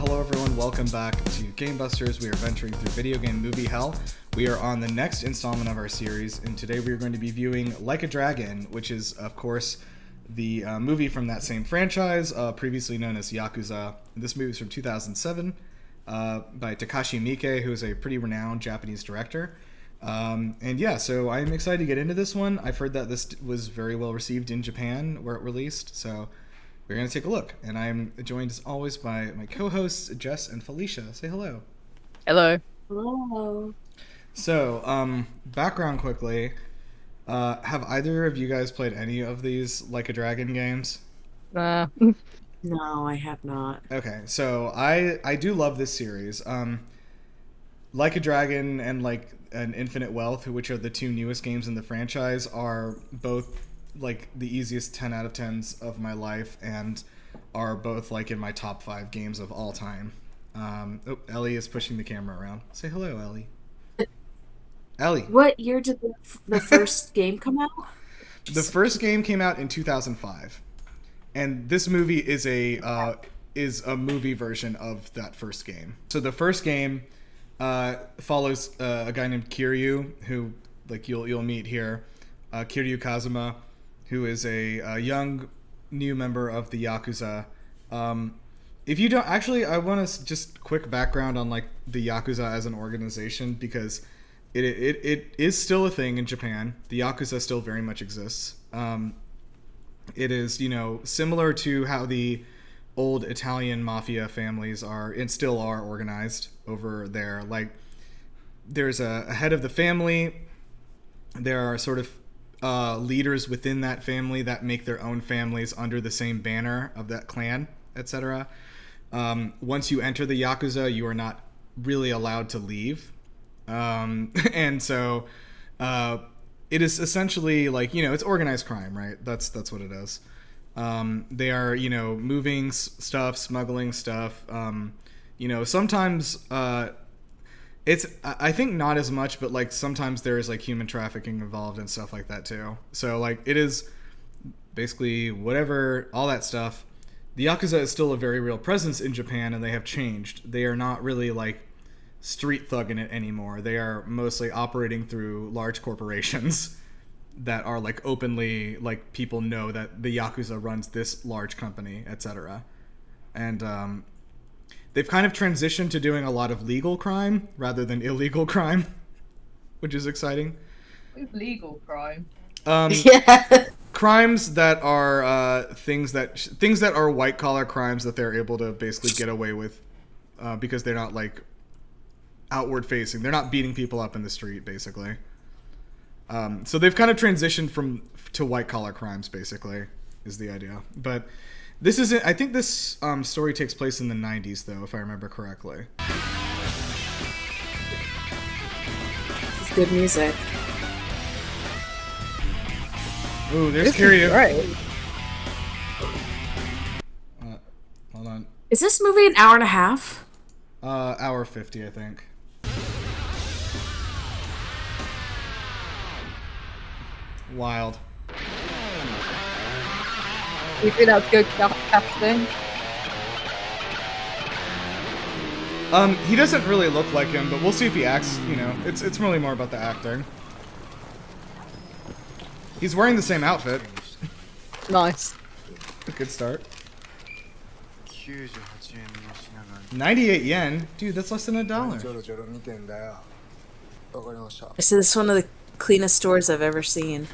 hello everyone, welcome back to Game Busters. We are venturing through video game movie hell. We are on the next installment of our series, and today we are going to be viewing Like a Dragon, which is, of course, the movie from that same franchise, previously known as Yakuza. This movie is from 2007 by Takashi Miike, who is a pretty renowned Japanese director. And yeah, so I'm excited to get into this one. I've heard that this was very well received in Japan where it released, so we're going to take a look. And I'm joined as always by my co-hosts, Jess and Felicia. Say hello. Hello. Hello. So, background quickly. Have either of you guys played any of these Like a Dragon games? No, I have not. Okay, so I do love this series. Like a Dragon and like an Infinite Wealth, which are the two newest games in the franchise, are both like the easiest 10 out of 10s of my life and are both like in my top 5 games of all time. Ellie is pushing the camera around. Say hello, Ellie. Ellie. What year did the first game come out? The first game came out in 2005, and this movie is a movie version of that first game. So the first game follows a guy named Kiryu, who like you'll meet here, Kiryu Kazuma, who is a young new member of the Yakuza. If you don't actually, I want to just quick background on like the Yakuza as an organization, because it is still a thing in Japan. The Yakuza still very much exists. It is, similar to how the old Italian mafia families are and still are organized over there. Like, there's a head of the family. There are sort of leaders within that family that make their own families under the same banner of that clan, etc. Once you enter the Yakuza, you are not really allowed to leave. And so it is essentially like, it's organized crime, right? That's what it is. They are, moving stuff, smuggling stuff. Sometimes it's, I think not as much, but like sometimes there is like human trafficking involved and stuff like that too. So like it is basically whatever, all that stuff. The Yakuza is still a very real presence in Japan, and they have changed. They are not really like street thugging it anymore. They are mostly operating through large corporations that are like openly, like, people know that the Yakuza runs this large company, etc. And they've kind of transitioned to doing a lot of legal crime rather than illegal crime, which is exciting. Legal crime. Yeah. Crimes that are things that are white collar crimes that they're able to basically get away with because they're not like outward facing. They're not beating people up in the street, basically. So they've kind of transitioned to white collar crimes, basically, is the idea. But this isn't. I think this story takes place in the 90s, though, if I remember correctly. It's good music. Ooh, there's Kiryu. Right. Hold on. Is this movie an hour and a half? Hour 50, I think. Wild. You think that's good casting? He doesn't really look like him, but we'll see if he acts, it's really more about the acting. He's wearing the same outfit. Nice. Good start. 98 yen? Dude, that's less than $1. This is one of the cleanest stores I've ever seen.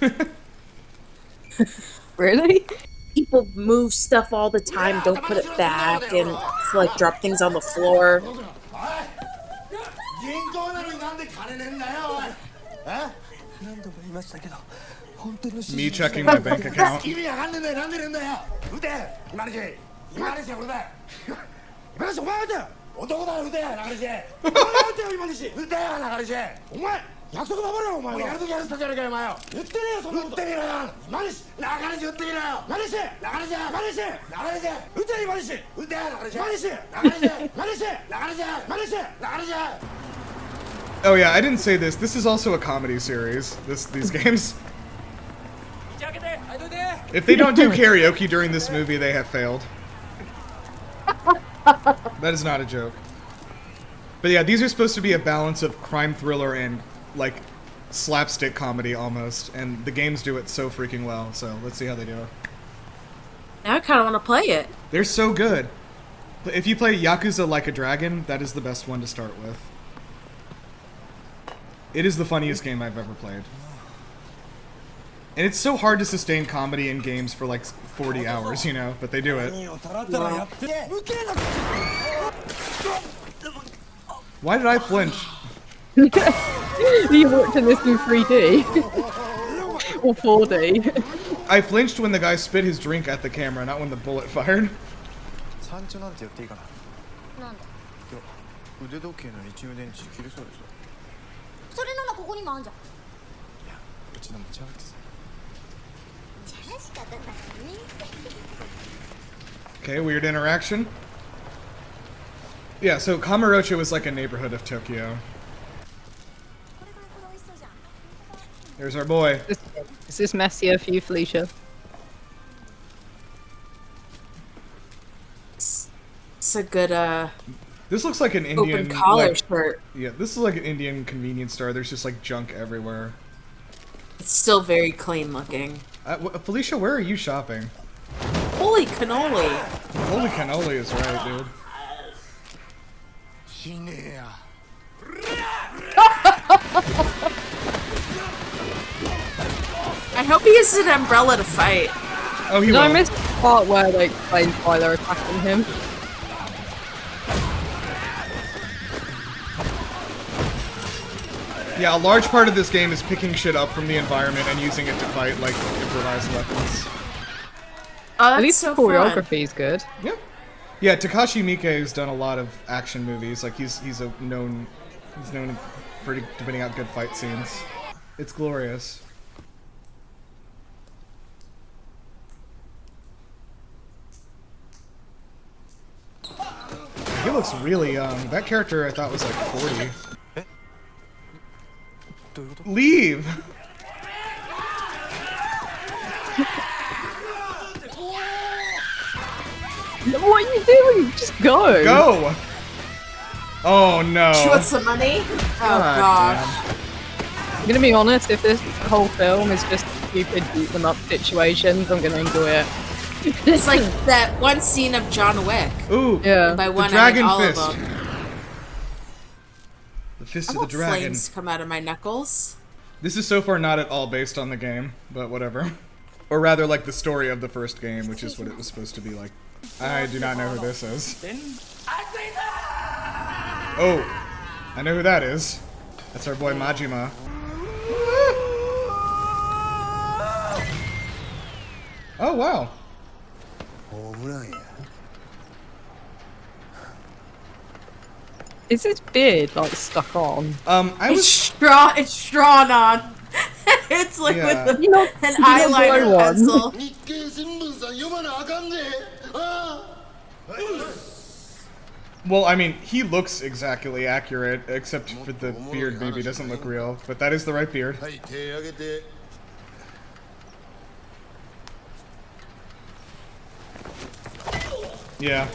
Really? People move stuff all the time, don't put it back, and like drop things on the floor. Me checking my bank account. Oh yeah, I didn't say this. This is also a comedy series. These games. If they don't do karaoke during this movie, they have failed. That is not a joke. But yeah, these are supposed to be a balance of crime thriller and like slapstick comedy almost, and the games do it so freaking well. So let's see how they do it. Now I kind of want to play it. They're so good. But if you play Yakuza Like a Dragon, that is the best one to start with. It is the funniest game I've ever played. And it's so hard to sustain comedy in games for like 40 hours, you know, but they do it. Why did I flinch? You watching this in 3D or 4D? I flinched when the guy spit his drink at the camera, not when the bullet fired. 山頂なんて寄っていいかな。なんで？いや、腕時計のリチウム電池切れそうでしょ。それならここにもあんじゃん。いや、うちの持ち上がってさ。じゃあ仕方ないね。Okay, weird interaction. Yeah, so Kamurocho is like a neighborhood of Tokyo. There's our boy. Is this messier for you, Felicia? It's a good This looks like an Indian open collar like, shirt. Yeah, this is like an Indian convenience store. There's just like junk everywhere. It's still very clean looking. Felicia, where are you shopping? Holy cannoli! Holy cannoli is right, dude. I hope he uses an umbrella to fight. Oh, he No, I will. missed the part where they explained why they're attacking him. Yeah, a large part of this game is picking shit up from the environment and using it to fight like improvised weapons. Oh, At that's least so the fun. choreography is good. Yeah. Yeah, Takashi Miike has done a lot of action movies. Like he's known for putting out good fight scenes. It's glorious. He looks really young. That character I thought was like 40. Leave! What are you doing? Just go! Go! Oh no. She wants some money? Oh God gosh. I'm gonna be honest, if this whole film is just stupid beat them up situations, I'm gonna enjoy it. It's like that one scene of John Wick. Ooh, Yeah. By the one, I dragon mean all fist. of them. The fist I of the want dragon. flames come out of my knuckles. This is so far not at all based on the game, but whatever. Or rather, like the story of the first game, which is what it was supposed to be like. I do not know who this is. Oh, I know who that is. That's our boy Majima. Oh wow. Is his beard like stuck on? I was It's drawn on. It's like Yeah. with You know, an you know the eyeliner one. pencil. well, I mean, he looks exactly accurate, except for the beard maybe doesn't look real, but that is the right beard. Yeah.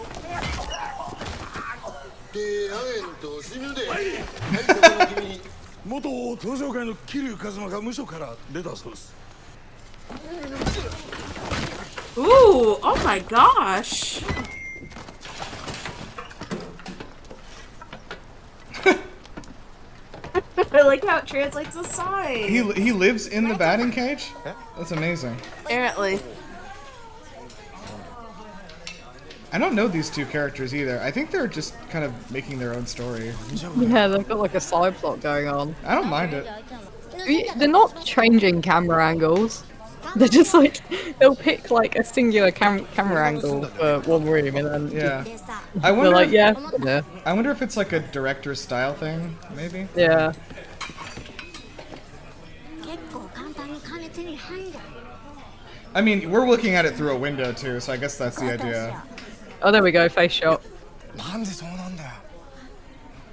Ooh, oh my gosh. I like how it translates the sign. He lives in the batting cage? That's amazing. Apparently. I don't know these two characters either. I think they're just kind of making their own story. Yeah, they've got like a side plot going on. I don't mind it. They're not changing camera angles. They're just like, they'll pick like a singular camera angle for one room and then Yeah. I they're wonder like, if, yeah. I wonder if it's like a director's style thing, maybe? Yeah. I mean, we're looking at it through a window too, so I guess that's the idea. Oh, there we go, face shot. なんでそうなんだよ。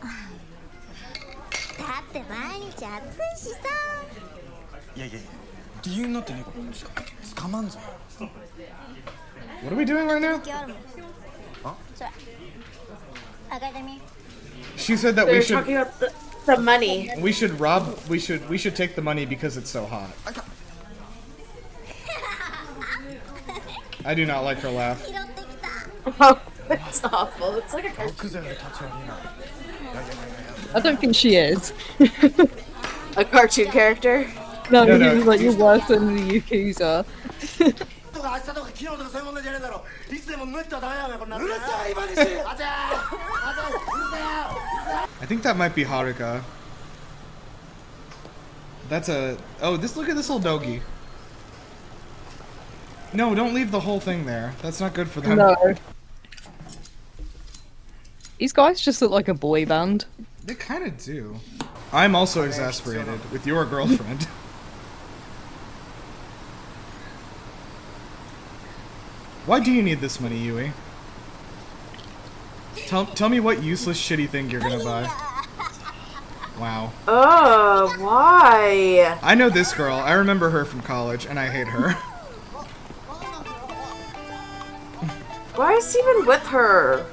だって毎日暑いしさ。いやいやいや、理由になってねえから捕まんぞ。 What are we doing right now? あるもん。それ She said that They we were should talking about the money. we should take the money because it's so hot. I do not like her laugh. Oh, it's awful. It's like a cartoon. I don't think she is. A cartoon character? No, No, he no. was like, you're worse than the Yakuza. I think that might be Haruka. That's a... Oh, look at this little doggy. No, don't leave the whole thing there. That's not good for them. No. These guys just look like a boy band. They kind of do. I'm also exasperated with your girlfriend. Why do you need this money, Yui? Tell me what useless shitty thing you're gonna buy. Wow. Oh, why? I know this girl. I remember her from college, and I hate her. Why is he even with her?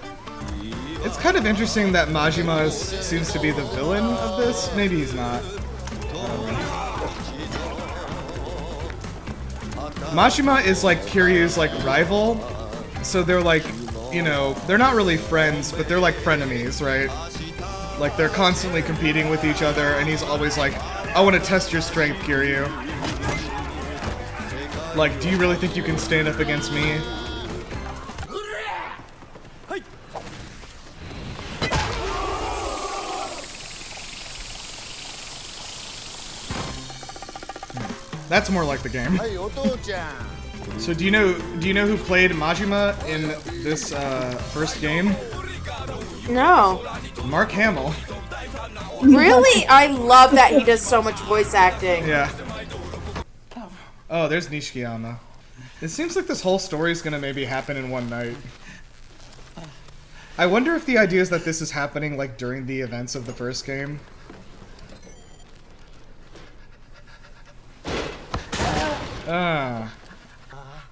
It's kind of interesting that Majima seems to be the villain of this. Maybe he's not. Majima is like Kiryu's like rival, so they're like, you know, they're not really friends, but they're like frenemies, right? Like they're constantly competing with each other, and he's always like, I want to test your strength, Kiryu. Like, do you really think you can stand up against me? That's more like the game. So do you know who played Majima in this first game? No. Mark Hamill. Really? I love that he does so much voice acting. Yeah. Oh, there's Nishikiyama. It seems like this whole story is gonna maybe happen in one night. I wonder if the idea is that this is happening like during the events of the first game.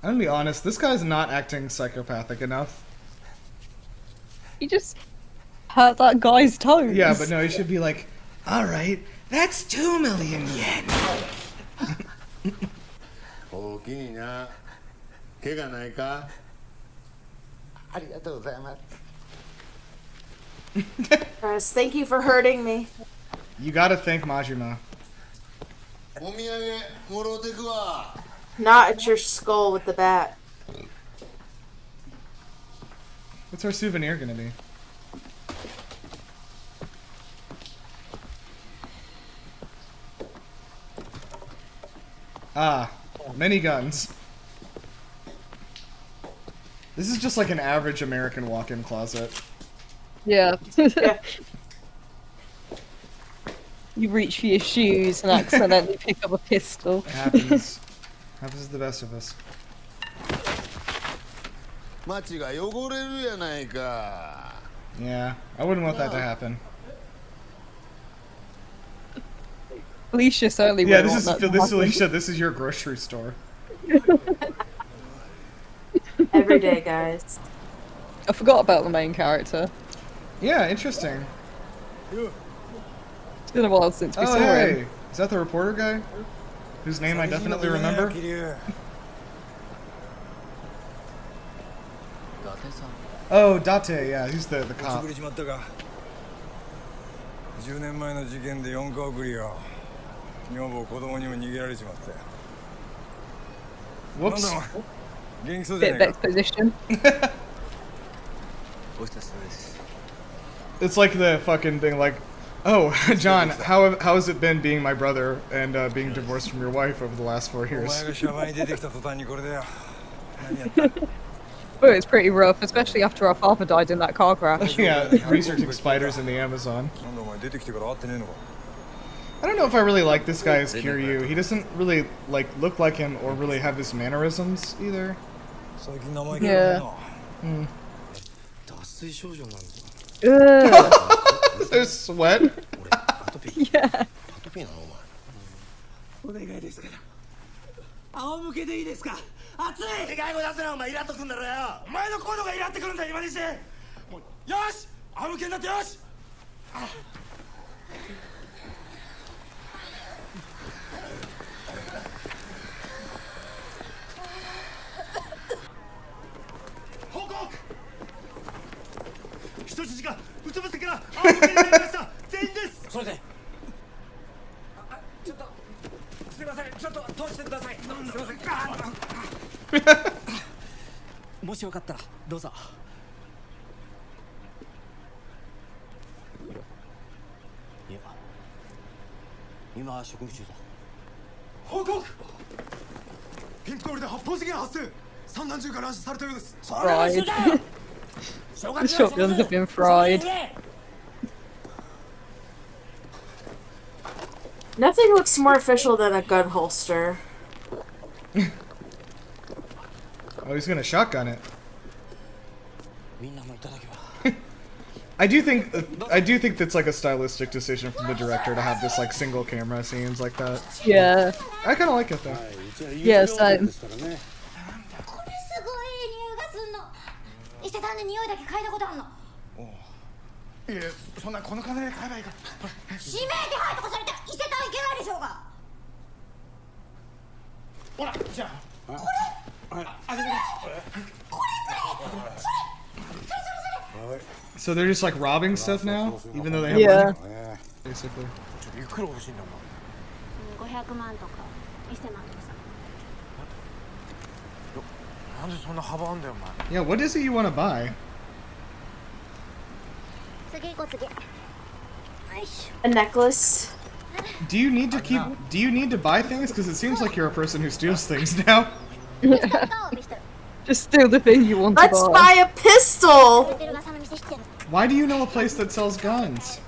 I'm gonna be honest, this guy's not acting psychopathic enough. He just hurt that guy's toes. Yeah, but no, he should be like, alright, that's 2 million yen. Guys, thank you for hurting me. You gotta thank Majima. Not at your skull with the bat. What's our souvenir gonna be? Ah, many guns. This is just like an average American walk-in closet. Yeah. Yeah. You reach for your shoes and accidentally pick up a pistol. It happens. Happens to the best of us. Yeah, I wouldn't want that to happen. Alicia certainly Yeah, wouldn't this is want that to happen. Alicia. This is your grocery store. Every day, guys. I forgot about the main character. Yeah, interesting. It's been a while since we Oh, saw hey, him. is that the reporter guy? Whose name I definitely remember? Oh, Date, yeah, he's the cop. 10年前の事件で4個送りよ。女房子供にも逃げられちまったよ。なんだ Whoops. お前元気そうじゃ Bit ね of えか。 exposition. お久しぶりです。 It's like the fucking thing, like, oh, John, how has it been being my brother and being divorced from your wife over the last 4お前 years? がシャバに出てきた途端にこれだよ。何やった？ But it's pretty rough, especially after our father died in that car crash. Yeah, researching spiders in the Amazon. なんだお前出てきてから会ってねえのか。 I don't know if I really like this guy as Kiryu. He doesn't really like look like him or really have his mannerisms either. 最近生意気だねな。 脱水症状なんだ。 Ugh. There's sweat. 俺アトピー Yeah. アトピーなのお前。お願いですから仰向けでいいですか。熱い。でかい声出すなお前イラっとくんだろよ。お前の声がイラってくるんだ今にして。もうよし仰向けになってよし。報告。人質がうつ伏せから仰向けになりました。全員です。それで。ちょっとすいません。ちょっと通してください。すいません。もしよかったらどうぞ。いや、今は職務中だ。報告。ピンク通りで発砲事件発生。散弾銃が乱射されたようです。 Fried. The shotguns have been fried. Nothing looks more official than a gun holster. Oh, he's gonna shotgun it. I do think that's like a stylistic decision from the director to have this like single camera scenes like that. Yeah. I kind of like it though. Yeah, same. これすごい匂いがすんの。伊勢丹で匂いだけ嗅いだことあんの。いえ、そんなこの金で買えばいいから。指名手配とかされて伊勢丹行けないでしょうが。ほら、じゃあ。これ。あげてくれ。So they're just like robbing stuff now, even though they have Yeah. money, basically. いくら欲しいんだお前。500万とか1000万とかさ。なんでそんな幅あんだよお前。 Yeah, what is it you want to buy? 次行こう次。よいし A necklace. Do you need to keep? Do you need to buy things? Because it seems like you're a person who steals things now. ょ。顔を見せてる。 Just steal the thing you want to Let's buy. buy a pistol. テルがその店知ってる。 Why do you know a place that sells guns?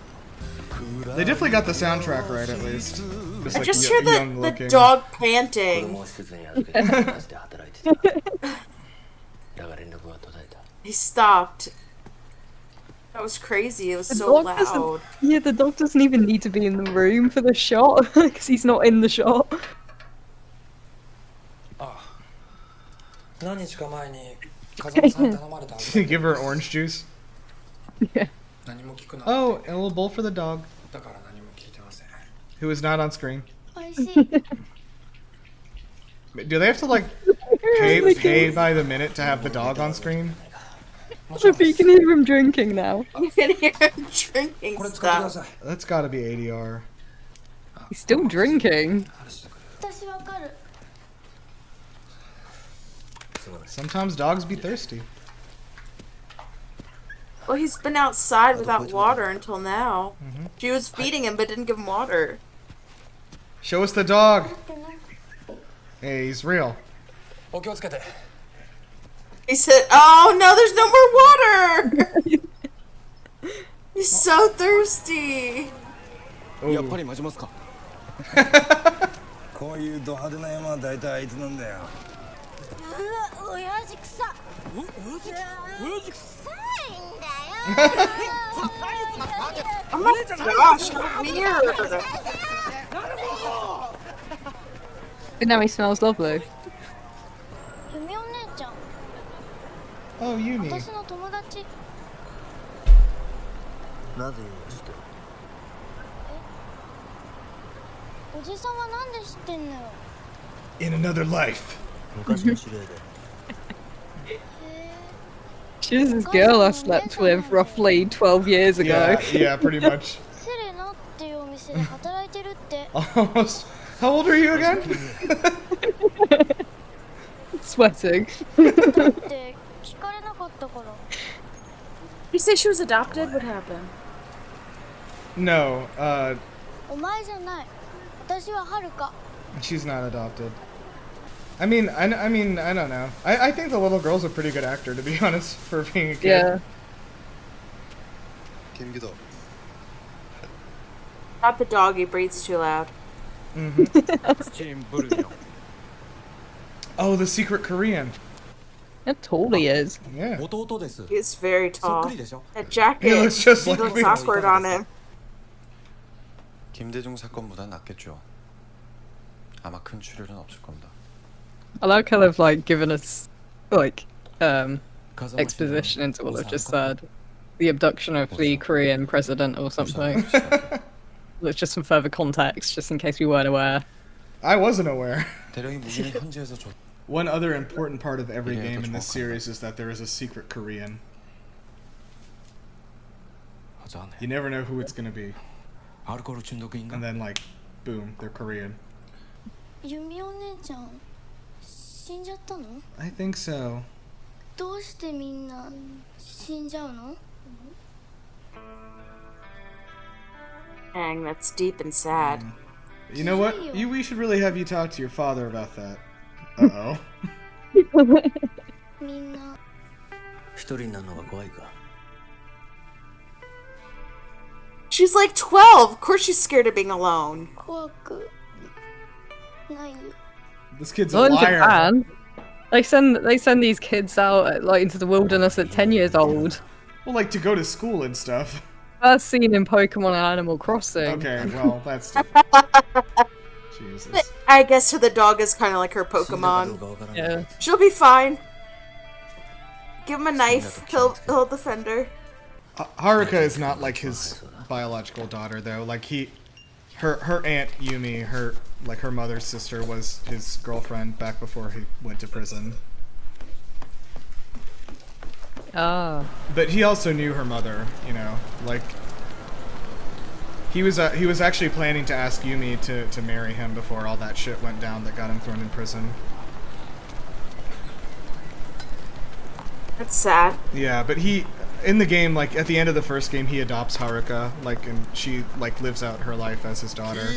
They definitely got the soundtrack right, at least. Just I like just hear young the looking. dog panting. 施設に預けてマジで働いてた。だが連絡が途絶えた。 He stopped. That was crazy. It was The so dog loud. doesn't. Yeah, the dog doesn't even need to be in the room for the shot because he's not in the shot. 何日か前に風間さんに頼まれた。 Did you give her orange juice? Yeah. 何も聞くな。 Oh, and a little bowl for the dog, だから何も聞いてません。 who is not on screen. 美味しい。 Do they have to like pay by the minute to have the dog on screen? If you can hear him drinking now. You can hear him drinking これ使ってくだ stuff. さい。 That's got to be ADR. He's still drinking. 私わかる。 Sometimes dogs be thirsty. Well, he's been outside without water until now. She was feeding him but didn't give him water. Show us the dog. Hey, he's real. お気をつけて。 He said, "Oh no, there's no more water." He's so thirsty. やっぱり待ちますか。こういうド派手な山は大体あいつなんだよ。うわ、親父臭っ。親父臭いんだよ。 Oh my gosh, how weird. But now he smells lovely. ゆみお姉ちゃん、 Oh, Yumi. 私の友達。なぜ知ってる？おじさんはなんで知ってんのよ。 In another life. 昔の知り合いで。 She's this girl I slept with roughly 12 years ago. Yeah, pretty much. セレナっていうお店で働いてるって。 Almost. How old are you again? Sweating. だって聞かれなかったから。 Did you say she was adopted? What happened? No, お前じゃない。私ははるか。 she's not adopted. I mean, I don't know. I think the little girl's a pretty good actor, to be honest, for being a kid. Yeah. 김기도. Not the dog, he breathes too loud. Oh, the secret Korean. How tall he is. Yeah. 弟です。 He's very そっ tall. くりでしょ。 That jacket He looks just like looks me. awkward on him. 김대중 사건보다 낫겠죠. 아마 큰 출혈은 없을 겁니다. I like how they've like given us like 風間氏の exposition into what I've just said. the abduction of the Korean president or something. That's just some further context, just in case we weren't aware. I wasn't aware. 대령이 무기는 현지에서 줬. One other important part of every game in this series is that there is a secret Korean. You never know who it's gonna be. And then, like, boom, they're Korean. ユミお姉ちゃん死んじゃったの？ I think so. どうしてみんな死んじゃうの？ Dang, that's deep and sad. You know what? We should really have you talk to your father about that. Uh-oh. みんな一人になるのが怖いか。 She's like 12. Of course she's scared of being alone. 怖くないよ。 This kid's a Well, in liar. Japan, they send these kids out like into the wilderness at 10 years old. Well, like, to go to school and stuff. First seen in Pokemon and Animal Crossing. Okay, well, that's different. Jesus. I guess the dog is kind of like her Pokemon. Yeah. She'll be fine. Give him a knife. He'll defend her. Haruka is not like his biological daughter, though. Like, her aunt Yumi, her mother's sister, was his girlfriend back before he went to prison. Ah. But he also knew her mother, you know, like he was actually planning to ask Yumi to marry him before all that shit went down that got him thrown in prison. That's sad. Yeah, but in the game, like at the end of the first game, he adopts Haruka, like, and she like lives out her life as his daughter.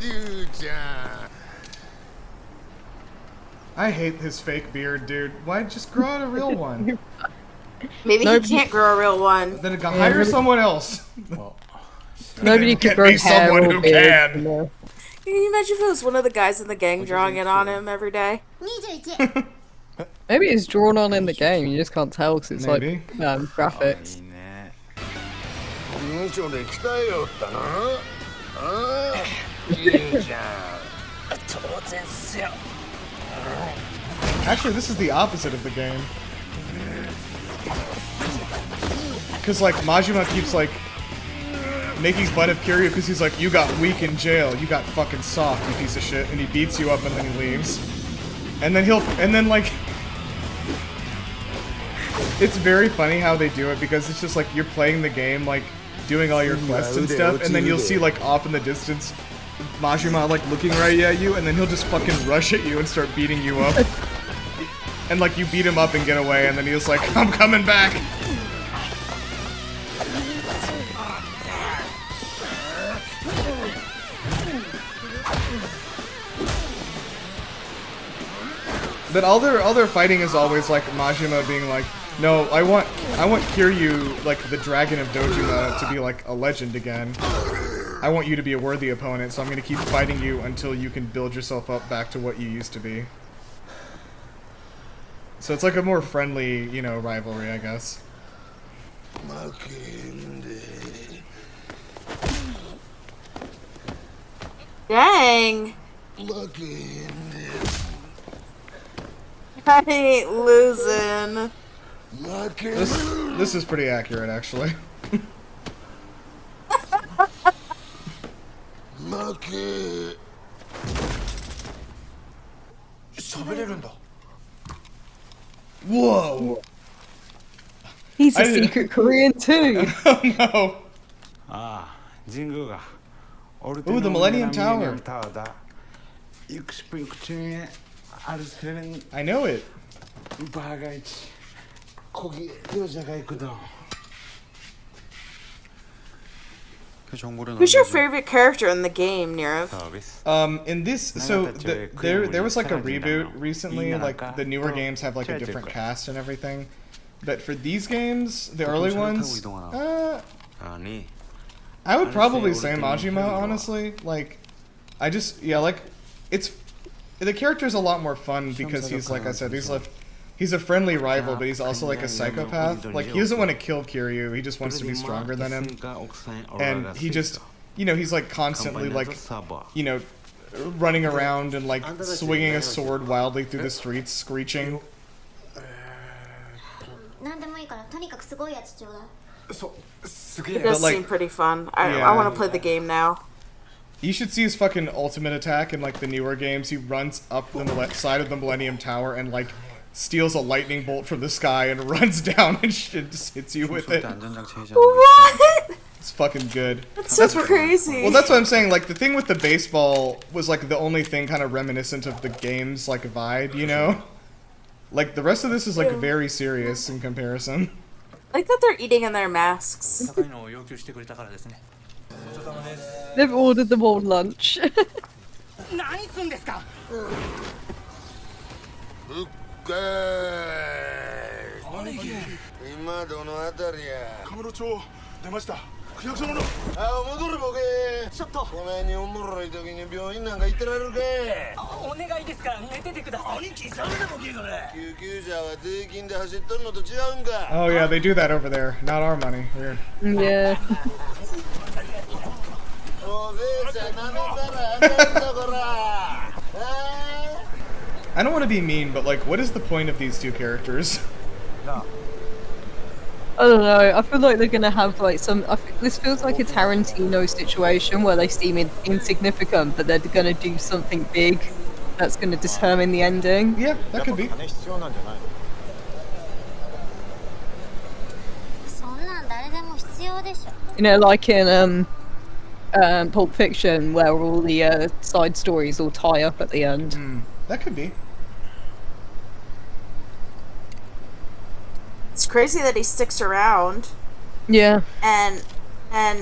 I hate his fake beard, dude. Why just grow out a real one? Maybe he can't grow a real one. Then hire someone else. Nobody could grow hair someone or who beard can. anymore. Can you imagine if it was one of the guys in the gang drawing it on him every day? 21 Maybe it's drawn on in the game. You just can't tell because it's Maybe. like graphics. Actually, this is the opposite of the game. Because, like, Majima keeps, like, making fun of Kiryu because he's like, you got weak in jail, you got fucking soft, you piece of shit, and he beats you up and then he leaves. And then like, it's very funny how they do it because it's just like, you're playing the game, like, doing all your quests and stuff, and then you'll see, like, off in the distance, Majima, like, looking right at you, and then he'll just fucking rush at you and start beating you up. And, like, you beat him up and get away, and then he's like, I'm coming back! But all their fighting is always like Majima being like, no, I want Kiryu, like the dragon of Dojima, to be like a legend again. I want you to be a worthy opponent, so I'm gonna keep fighting you until you can build yourself up back to what you used to be. So it's like a more friendly, you know, rivalry, I guess. Dang! I ain't losing. This is pretty accurate, actually. Whoa! He's a secret Korean too. Oh no! Ooh, the Millennium Tower. I know it. Who's your favorite character in the game, Nirav? In this, so there was like a reboot recently. Like the newer games have like a different cast and everything. But for these games, the early ones, I would probably say Majima, honestly. Like, like, the character's a lot more fun because he's, like I said, he's a friendly rival, but he's also like a psychopath. Like, he doesn't want to kill Kiryu, he just wants to be stronger than him. And he just, you know, he's like constantly like, you know, running around and like swinging a sword wildly through the streets, screeching. It does like, seem pretty fun. I yeah. want to play the game now. You should see his fucking ultimate attack in like the newer games. He runs up the side of the Millennium Tower and like steals a lightning bolt from the sky and runs down and shit just hits you with it. What? It's fucking good. That's so crazy. Well, that's what I'm saying. Like the thing with the baseball was like the only thing kind of reminiscent of the game's like vibe, you know? Like the rest of this is like very serious in comparison. I like that they're eating in their masks. They've ordered them all lunch. 何すんですか今どのあたりやカムロ町出ました区役所のあ戻るボケちょっとお前におもろい時に病院なんか行ってられるかお願いですから寝ててください兄貴それでもけこれ救急車は税金で走っとるのと違うんか Oh yeah, they do that over there. Not our money. Weird. Yeah. おぜえちゃんなめたらあかんぞこら I don't want to be mean, but like, what is the point of these two characters? I don't know. I feel like they're gonna have like some. This feels like a Tarantino situation where they seem insignificant, but they're gonna do something big that's gonna determine the ending. Yeah, that could be. そんなん誰でも必要でしょ You know, like in Pulp Fiction, where all the side stories all tie up at the end. That could be. It's crazy that he sticks around Yeah. and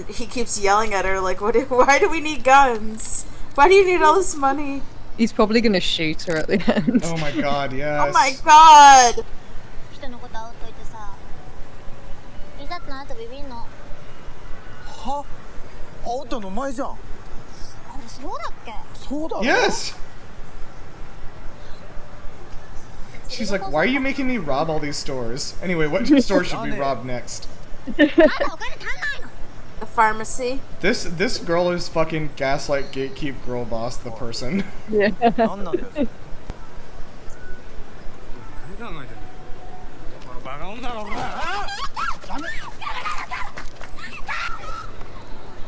he keeps yelling at her like, why do we need guns? Why do you need all this money? He's probably gonna shoot her at the end. Oh my god, yes. Oh my god! 人のこと会うといてさいざってなるとビビんのは会ったの前じゃんあれそうだっけそうだろ Yes! She's like, why are you making me rob all these stores? Anyway, what store should we rob next? まだお金足んないの The pharmacy. This girl is fucking gaslight gatekeep girl boss the person. Yeah. 何なんだよそれ何考えてんのこのバカ女の子がダメ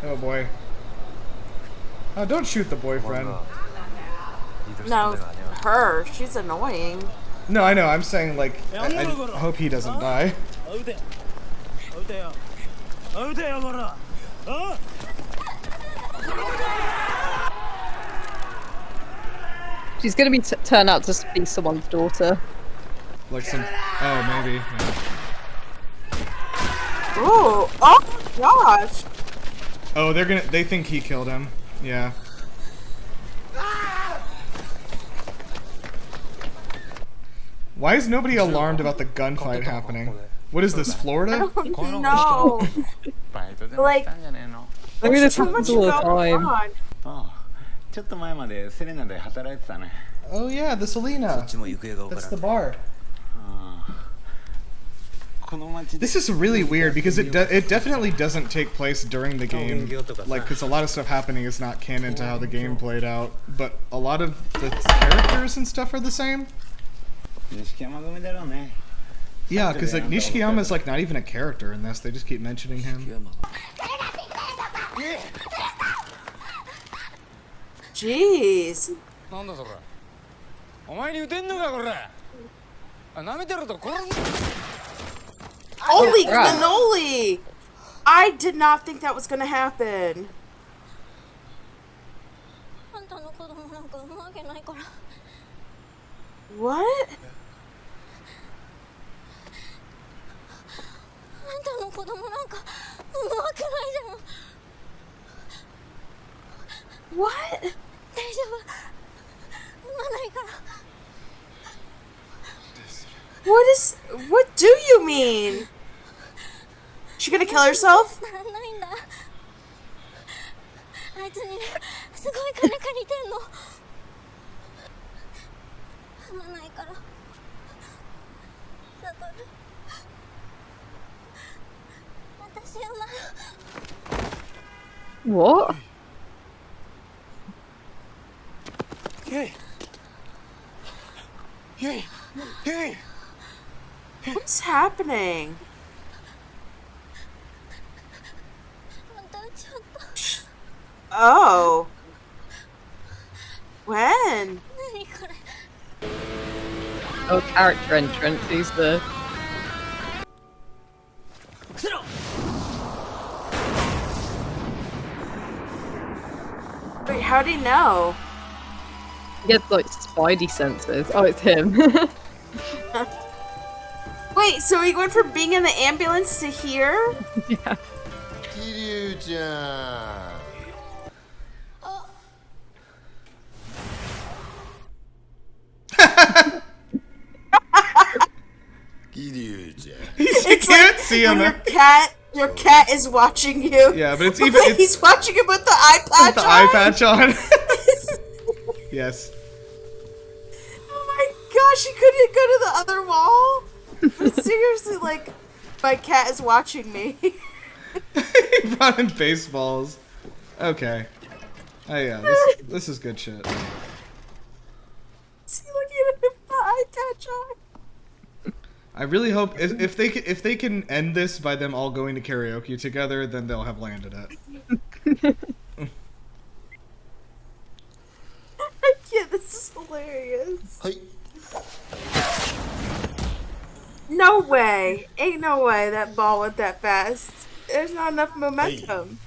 Oh boy. Oh, don't shoot the boyfriend. No, her. She's annoying. No, I know. I'm saying like, I hope he doesn't die. 会うて会うてよ会うてよこらあ She's gonna be turn out to be someone's daughter. Like some. Oh, maybe. Yeah. Ooh. Oh gosh. Oh, they think he killed him. Yeah. Why is nobody alarmed about the gunfight happening? What is this, Florida? No. Like, I mean, this so much happens all the going time. on. ちょっと前までセレナで働いてたね Oh yeah, the Selena. That's the bar. この町で This is really weird because it definitely doesn't take place during the game. Like, because a lot of stuff happening is not canon to how the game played out. But a lot of the characters and stuff are the same. 錦山組だろうね Yeah, because like Nishikiyama is like not even a character in this. They just keep mentioning him. Jeez. なんだそれお前に撃てんのかこれ舐めてると殺す Holy cannoli! I did not think that was gonna happen. あんたの子供なんか産むわけないから What? あんたの子供なんか産むわけないじゃん What? 大丈夫産まないから What do you mean? She gonna kill herself? ならないんだあいつにねすごい金借りてんの産まないからだから私産ま What? Hey! Hey! Hey! What's happening? Oh. When? Oh, character entrance. Who's the? Wait, how'd he know? He gets like spidey senses. Oh, it's him. Wait, so he went from being in the ambulance to here? Yeah. Kiryu-chan. Kiryu-chan. You can't see him. Your cat is watching you. Yeah, but it's even. He's watching him with the eye patch the on. eye patch on. Yes. Oh my gosh, he couldn't go to the other wall. But seriously, like, my cat is watching me. He brought in baseballs. Okay. Oh yeah, this is good shit. Is he looking at him with the eye patch on? I really hope if they can end this by them all going to karaoke together, then they'll have landed it. I can't. This is hilarious. Hey. No way. Ain't no way that ball went that fast. There's not enough momentum.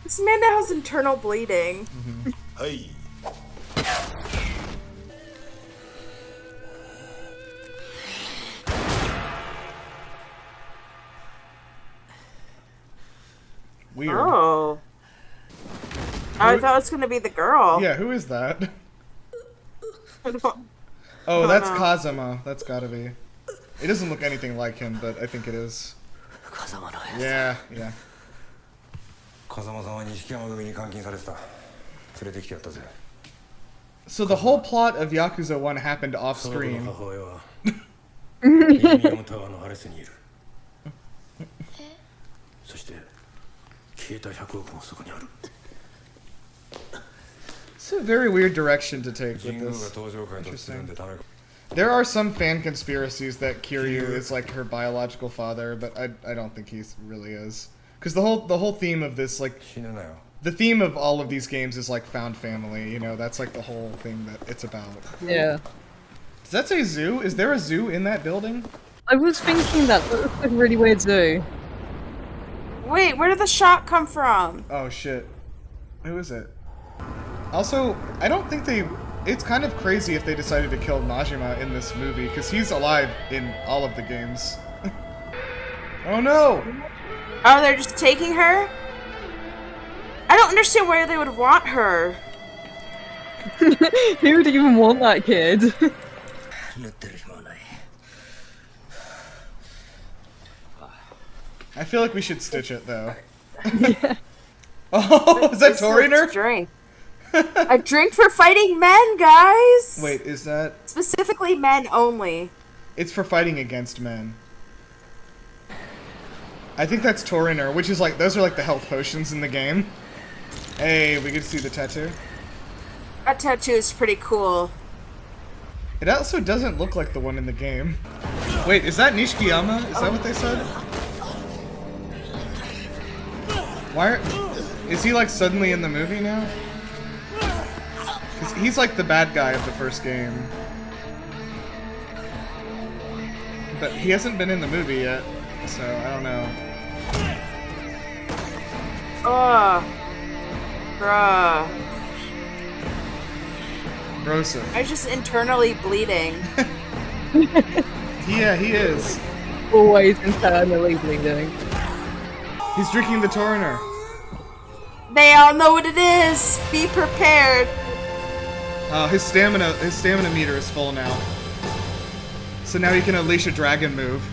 This man now has internal bleeding. Hey. Weird. Oh. I thought it was gonna be the girl. Yeah, who is that? I don't- Oh, that's know. Kazama. That's gotta be. It doesn't look anything like him, but I think it is. Yeah, yeah. 風間さんは錦山組に監禁されてた。連れてきてやったぜ。 So the whole plot of Yakuza 1 happened off その子の screen. 母親はミレニアムタワーのアレスにいる。そして消えた100億もそこにある。 It's a very weird direction to take 神 with 宮が this. 登場回とするんでダメか。 There are some fan conspiracies that Kiryu is like her biological father, but I don't think he really is. Because the whole theme of this, like, 死ぬなよ。 the theme of all of these games is like found family. You know, that's like the whole thing that it's about. Yeah. Does that say zoo? Is there a zoo in that building? I was thinking that looks like a really weird zoo. Wait, where did the shot come from? Oh shit. Who is it? Also, I don't think they... It's kind of crazy if they decided to kill Majima in this movie, because he's alive in all of the games. Oh no! Oh, they're just taking her? I don't understand why they would want her. Who would even want that kid? 塗ってる暇はない。 I feel like we should stitch it, though. Oh, is that This is Toriner? drink. A drink for fighting men, guys! Wait, is that... Specifically men only. It's for fighting against men. I think that's Toriner, which is like... Those are like the health potions in the game. Hey, we get to see the tattoo. That tattoo is pretty cool. It also doesn't look like the one in the game. Wait, is that Nishikiyama? Is that what they said? Why are... Is he like suddenly in the movie now? 'Cause he's like the bad guy of the first game. But he hasn't been in the movie yet, so I don't know. Ugh. Bruh. Broseph. I'm just internally bleeding. Yeah, he is. Always internally bleeding. He's drinking the Toriner. They all know what it is. Be prepared. His stamina meter is full now. So now he can unleash a dragon move.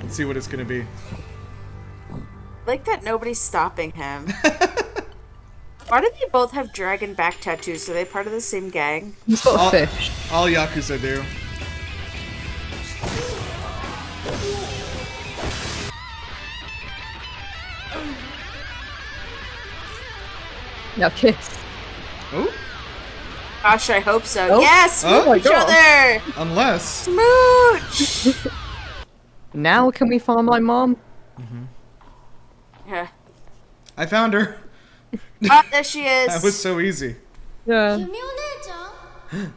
Let's see what it's gonna be. Like that nobody's stopping him. Why do they both have dragon back tattoos? Are they part of the same gang? He's got a fish. All Yakuza do. Now kiss. Oh? Gosh, I hope so. Oh. Yes, Oh smooch my each God. other. Unless... Smooch. Now can we find my mom? Yeah. I found her. Oh, there she is. That was so easy. Yeah. 弓お姉ちゃん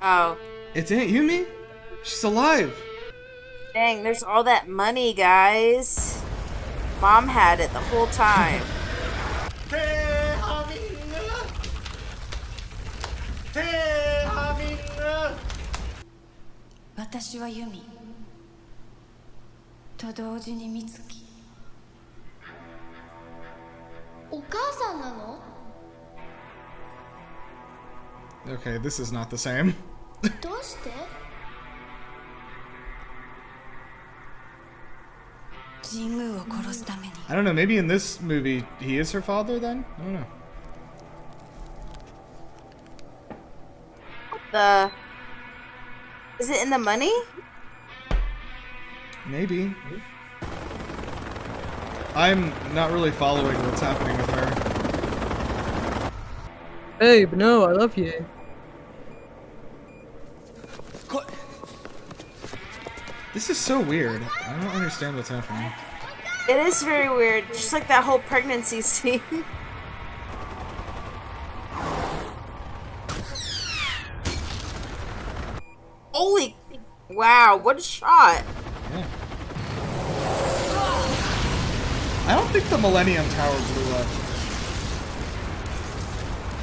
Oh. It's Aunt Yumi. She's alive. Dang, there's all that money, guys. Mom had it the whole time. テーハミングテーハミング私はユミと同時に美月お母さんなの Okay, this is not the same. どうして神宮を殺すために I don't know, maybe in this movie he is her father then? I don't know. Is it in the money? Maybe. I'm not really following what's happening with her. Babe, no, I love you. This is so weird. I don't understand what's happening. It is very weird. Just like that whole pregnancy scene. Holy... Wow, what a shot. Yeah. I don't think the Millennium Tower blew up.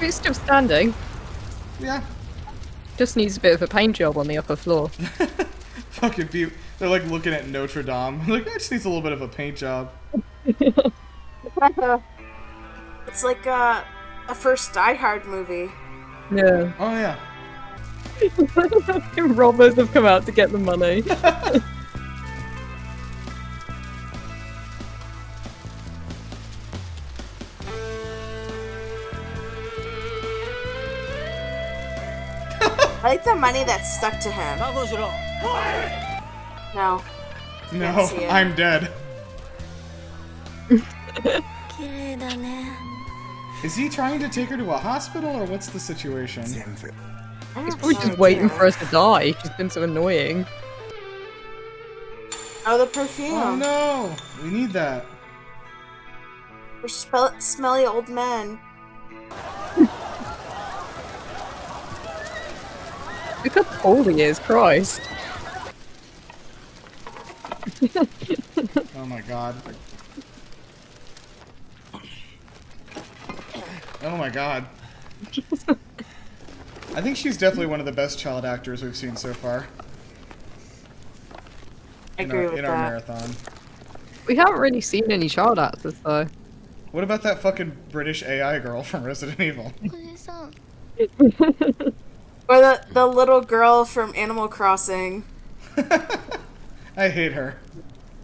It's still standing. Yeah. Just needs a bit of a paint job on the upper floor. Fucking people. They're like looking at Notre Dame. Like, it just needs a little bit of a paint job. It's like a first Die Hard movie. Yeah. Oh, yeah. Robbers have come out to get the money. I like the money that's stuck to him. No. No, see it. I'm dead. 綺麗だね Is he trying to take her to a hospital, or what's the situation? He's probably just waiting for us to die. She's been so annoying. Oh, the perfume. Oh no! We need that. We're smelly old men. Look how tall he is, Christ. Oh my god. Oh my god. I think she's definitely one of the best child actors we've seen so far. I agree with in our that. marathon. We haven't really seen any child actors, though. What about that fucking British AI girl from Resident Evil? これさ Or the little girl from Animal Crossing. I hate her.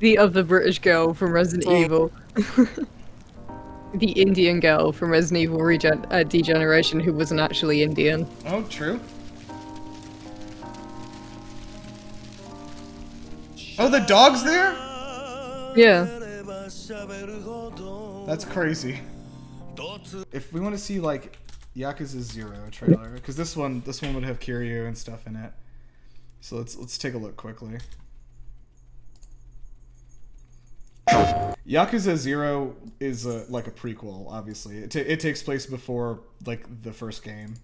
The other British girl from Resident Same. Evil. The Indian girl from Resident Evil Degeneration who wasn't actually Indian. Oh, true. Oh, the dog's there? Yeah. That's crazy. If we want to see like Yakuza 0 trailer, because this one would have Kiryu and stuff in it. So let's take a look quickly. Yakuza 0 is like a prequel, obviously. It takes place before like the first game,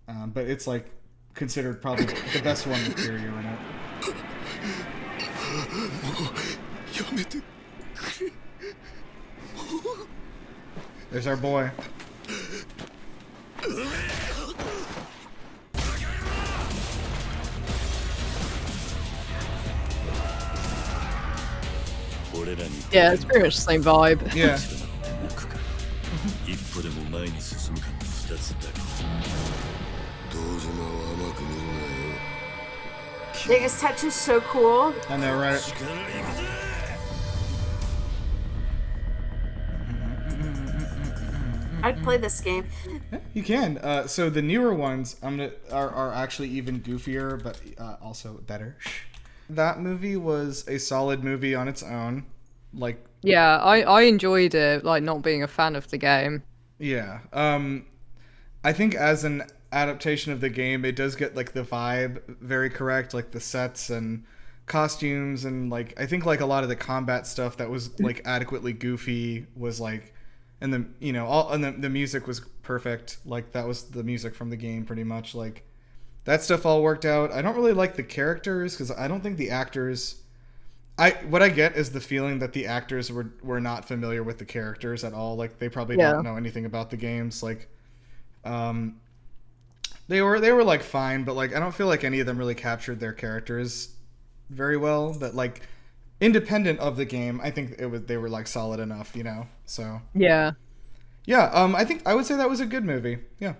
but it's like considered probably the best one with Kiryu in it. There's our boy. Yeah, it's pretty much the same vibe. Yeah. 一歩でも前に進むかの二つだけ堂島を甘く見るなよ Like, his tattoo's so cool. I know, right? I'd play this game. Yeah, you can. So the newer ones, are actually even goofier, but also better. That movie was a solid movie on its own. Like, Yeah, I enjoyed it, like, not being a fan of the game. yeah. I think as an adaptation of the game, it does get like the vibe very correct, like the sets and costumes and like I think like a lot of the combat stuff that was like adequately goofy was like, and the the music was perfect. Like that was the music from the game pretty much. Like that stuff all worked out. I don't really like the characters because I don't think the actors. What I get is the feeling that the actors were not familiar with the characters at all. Like they probably don't know anything about the games. Like, they were like fine, but like I don't feel like any of them really captured their characters very well. But like independent of the game, I think they were like solid enough, So Yeah. I think I would say that was a good movie. Yeah.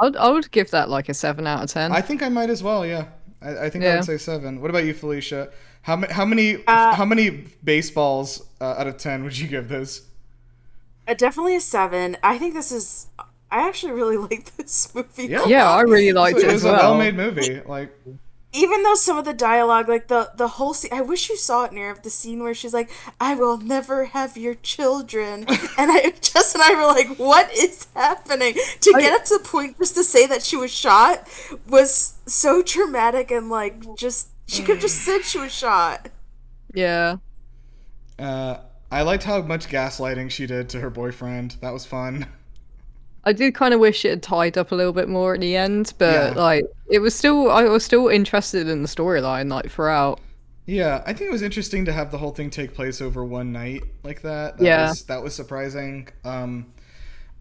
I would give that like a 7 out of 10. I think I might as well. Yeah. I think I would say 7. What about you, Felicia? How many baseballs out of 10 would you give this? Definitely a 7. I think this is. I actually really like this movie. Yeah, I really liked it as well. It was a well-made movie. Like, even though some of the dialogue, like the whole scene, I wish you saw it, near the scene where she's like, "I will never have your children," and Jess and I were like, "What is happening?" To get up to the point just to say that she was shot was so traumatic, and like just she could have just said she was shot. Yeah. I liked how much gaslighting she did to her boyfriend. That was fun. I did kind of wish it had tied up a little bit more at the end, but like I was still interested in the storyline like throughout. Yeah, I think it was interesting to have the whole thing take place over one night like that. That was surprising.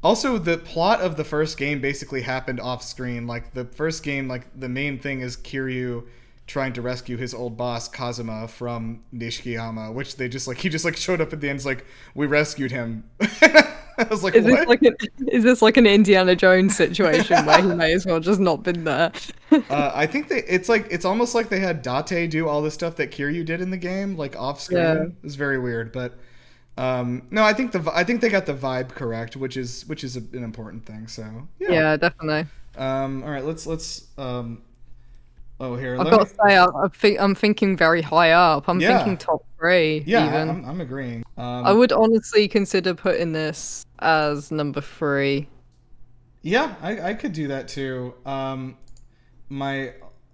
Also, the plot of the first game basically happened off screen. Like the first game, like the main thing is Kiryu trying to rescue his old boss Kazuma from Nishikiyama, which he just showed up at the end. It's like, we rescued him. I was like, what? Is this like an Indiana Jones situation where he may as well just not been there? I think it's almost like they had Date do all the stuff that Kiryu did in the game, like off screen. Yeah. It's very weird, but no, I think they got the vibe correct, which is an important thing. So yeah, definitely. All right, let's. Oh, here. I've got to say, I'm thinking very high up. I'm thinking top 3. Yeah, even. I'm agreeing. I would honestly consider putting this as number 3. Yeah, I could do that too. I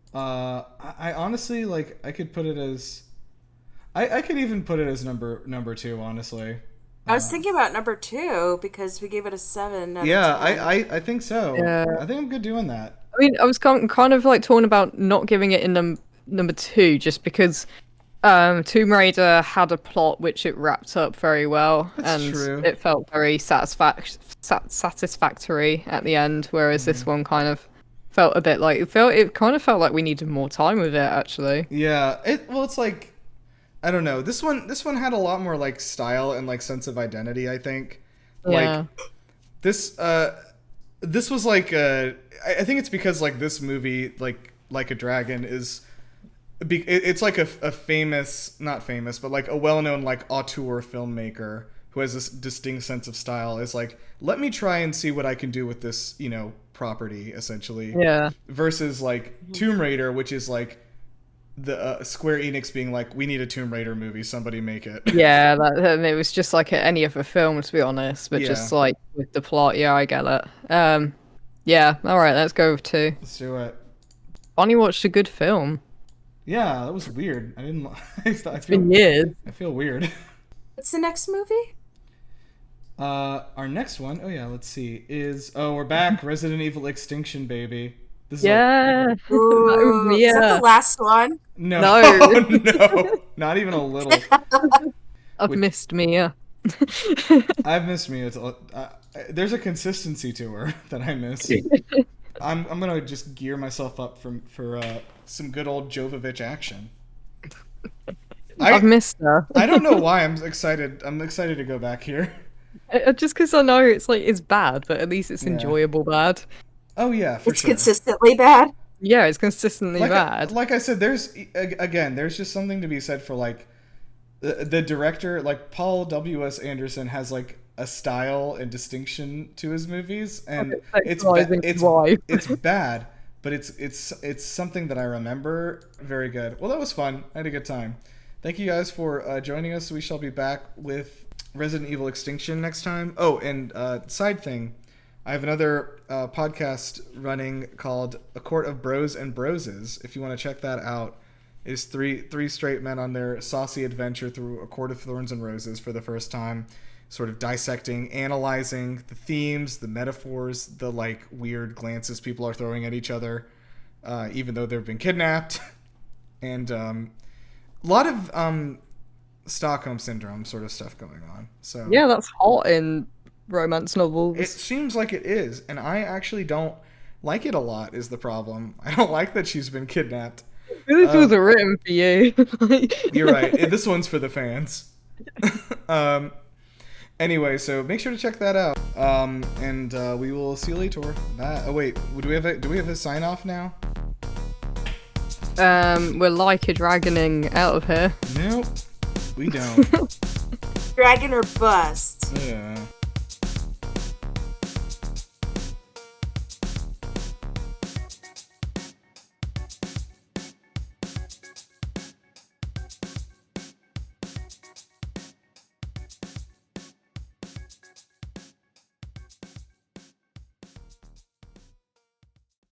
honestly like. I could put it as. I could even put it as number 2. Honestly. I was thinking about number 2 because we gave it a 7. Yeah, I think so. Yeah. I think I'm good doing that. I mean, I was kind of like torn about not giving it in number 2 just because Tomb Raider had a plot which it wrapped up very well. That's true. It felt very satisfactory at the end, whereas this one kind of felt a bit like it kind of felt like we needed more time with it actually. Yeah, it's like, I don't know. This one had a lot more like style and like sense of identity, I think. Yeah. Like this was like I think it's because like this movie like a Dragon it's like a famous, not famous, but like a well-known like auteur filmmaker who has this distinct sense of style is like, let me try and see what I can do with this, property essentially. Yeah. Versus like Tomb Raider, which is like the Square Enix being like, we need a Tomb Raider movie, somebody make it. Yeah, and it was just like any other film, to be honest, but just like with the plot. Yeah, I get it. Yeah, all right, let's go with 2. Let's do it. Bonnie watched a good film. Yeah, that was weird. I didn't. It's been years. I feel weird. What's the next movie? Our next one. Oh yeah, let's see. We're back. Resident Evil Extinction, baby. This is Is that the last one? No, no, not even a little. I've missed Mia. I've missed Mia. There's a consistency to her that I miss. I'm gonna just gear myself up for some good old Jovovich action. I've missed her. I don't know why I'm excited. I'm excited to go back here. Just because I know it's bad, but at least it's enjoyable bad. Oh yeah, for it's sure. Consistently bad. Yeah, it's consistently bad. Like I said, there's just something to be said for like the director, like Paul W.S. Anderson has like a style and distinction to his movies, and it's bad, but it's something that I remember. Very good. Well, that was fun. I had a good time. Thank you guys for joining us. We shall be back with Resident Evil Extinction next time. Oh, and side thing, I have another podcast running called A Court of Bros and Broses. If you want to check that out, is three straight men on their saucy adventure through a court of thorns and roses for the first time, sort of dissecting, analyzing the themes, the metaphors, the like weird glances people are throwing at each other, even though they've been kidnapped, and a lot of Stockholm syndrome sort of stuff going on. So Yeah, that's hot in romance novels. it seems like it is, and I actually don't like it a lot. Is the problem? I don't like that she's been kidnapped. This was written for you. You're right. This one's for the fans. Anyway, so make sure to check that out. And we will see you later. Bye. Oh wait, do we have a sign off now? We're like a dragoning out of here. Nope, we don't. Dragon or bust. Yeah.